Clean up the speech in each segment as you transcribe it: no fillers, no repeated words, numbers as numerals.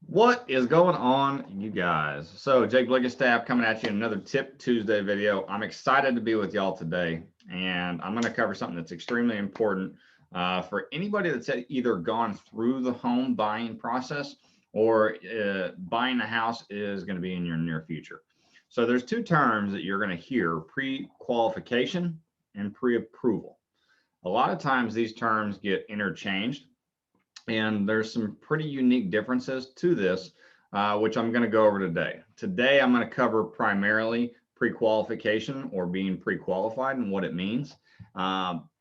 What is going on, you guys? So, Jake Blickenstaff coming at you in another Tip Tuesday video. I'm excited to be with y'all today, and I'm going to cover something that's extremely important for anybody that's either gone through the home buying process or buying a house is going to be in your near future. So, there's two terms that you're going to hear: pre-qualification and pre-approval. A lot of times these terms get interchanged, and there's some pretty unique differences to this, which I'm going to go over today. Today, I'm going to cover primarily pre-qualification or being pre-qualified and what it means.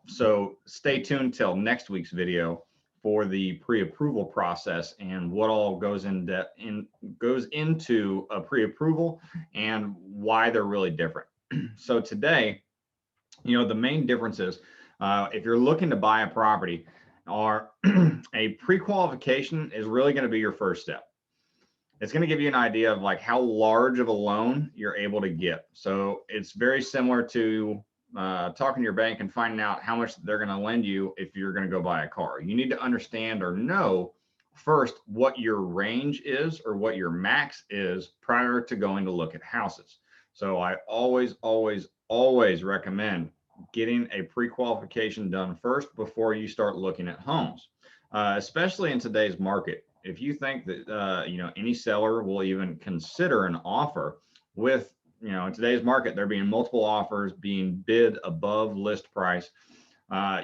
So stay tuned till next week's video for the pre-approval process and what all goes goes into a pre-approval and why they're really different. So today, the main difference is if you're looking to buy a property, or a pre-qualification is really going to be your first step. It's going to give you an idea of like how large of a loan you're able to get. So it's very similar to talking to your bank and finding out how much they're going to lend you if you're going to go buy a car. You need to understand or know first what your range is or what your max is prior to going to look at houses. So I always recommend getting a pre-qualification done first before you start looking at homes, especially in today's market. If you think that any seller will even consider an offer with, in today's market, there being multiple offers being bid above list price,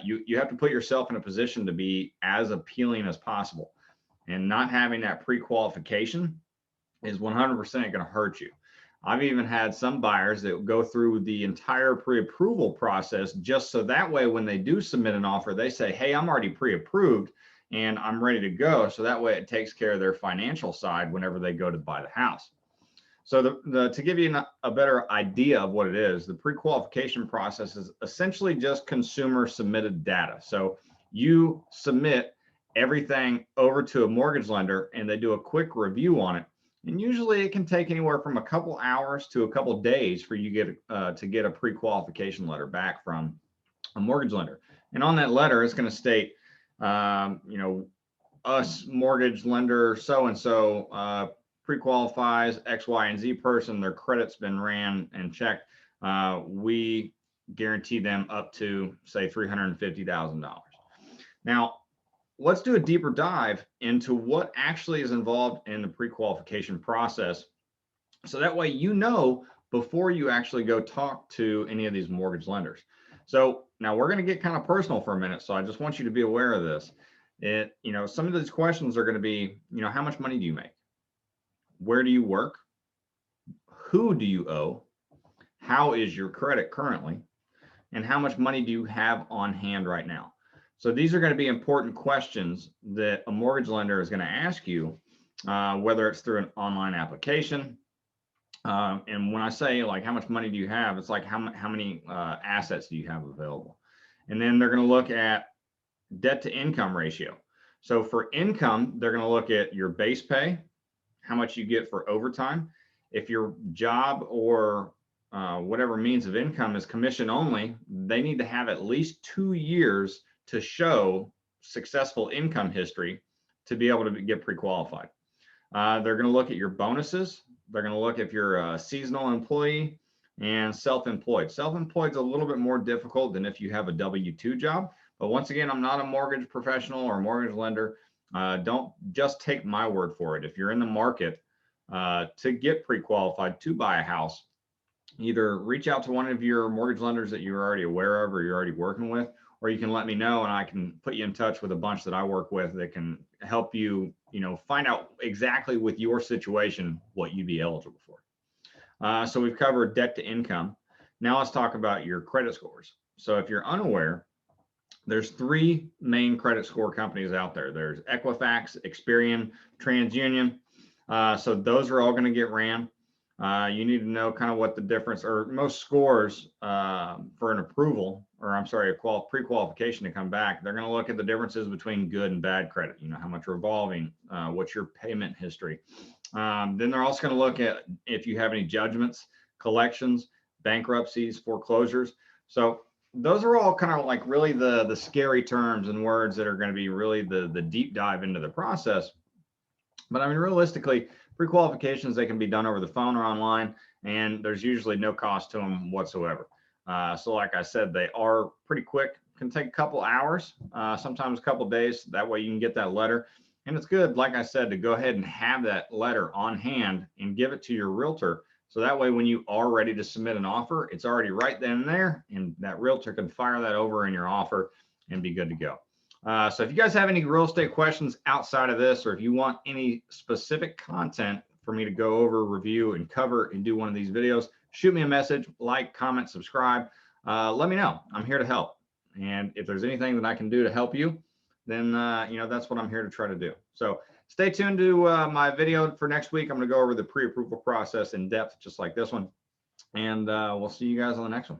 you have to put yourself in a position to be as appealing as possible. And not having that pre-qualification is 100% going to hurt you. I've even had some buyers that go through the entire pre-approval process just so that way when they do submit an offer, they say, hey, I'm already pre-approved and I'm ready to go. So that way it takes care of their financial side whenever they go to buy the house. So to give you a better idea of what it is, the pre-qualification process is essentially just consumer submitted data. So you submit everything over to a mortgage lender and they do a quick review on it. And usually it can take anywhere from a couple hours to a couple days for you to get a pre-qualification letter back from a mortgage lender. And on that letter, it's going to state, us mortgage lender so-and-so pre-qualifies X, Y, and Z person. Their credit's been ran and checked. We guarantee them up to, say, $350,000. Now, let's do a deeper dive into what actually is involved in the pre-qualification process. So that way, before you actually go talk to any of these mortgage lenders. So now we're going to get kind of personal for a minute. So I just want you to be aware of this. Some of these questions are going to be, how much money do you make? Where do you work? Who do you owe? How is your credit currently? And how much money do you have on hand right now? So these are going to be important questions that a mortgage lender is going to ask you, whether it's through an online application. And when I say like how much money do you have, it's like how many assets do you have available? And then they're going to look at debt to income ratio. So for income, they're going to look at your base pay, how much you get for overtime. If your job or whatever means of income is commission only, they need to have at least 2 years to show successful income history to be able to get pre-qualified. They're going to look at your bonuses. They're going to look if you're a seasonal employee and self-employed. Self-employed is a little bit more difficult than if you have a W-2 job. But once again, I'm not a mortgage professional or a mortgage lender. Don't just take my word for it. If you're in the market to get pre-qualified to buy a house, either reach out to one of your mortgage lenders that you're already aware of or you're already working with, or you can let me know and I can put you in touch with a bunch that I work with that can help you, find out exactly with your situation what you'd be eligible for. So we've covered debt to income. Now let's talk about your credit scores. So if you're unaware, there's 3 main credit score companies out there. There's Equifax, Experian, TransUnion. So those are all going to get ran. You need to know kind of what the difference, or most scores for an approval, or I'm sorry, a pre-qualification to come back. They're going to look at the differences between good and bad credit. How much revolving, what's your payment history. Then they're also going to look at if you have any judgments, collections, bankruptcies, foreclosures. So those are all kind of like really the scary terms and words that are going to be really the deep dive into the process. But I mean, realistically, pre-qualifications, they can be done over the phone or online, and there's usually no cost to them whatsoever. So like I said, they are pretty quick, can take a couple hours, sometimes a couple days. That way you can get that letter. And it's good, like I said, to go ahead and have that letter on hand and give it to your realtor. So that way, when you are ready to submit an offer, it's already right then and there, and that realtor can fire that over in your offer and be good to go. So if you guys have any real estate questions outside of this, or if you want any specific content for me to go over, review, and cover and do one of these videos, shoot me a message, like, comment, subscribe. Let me know. I'm here to help. And if there's anything that I can do to help you, then that's what I'm here to try to do. So stay tuned to my video for next week. I'm going to go over the pre-approval process in depth, just like this one. And we'll see you guys on the next one.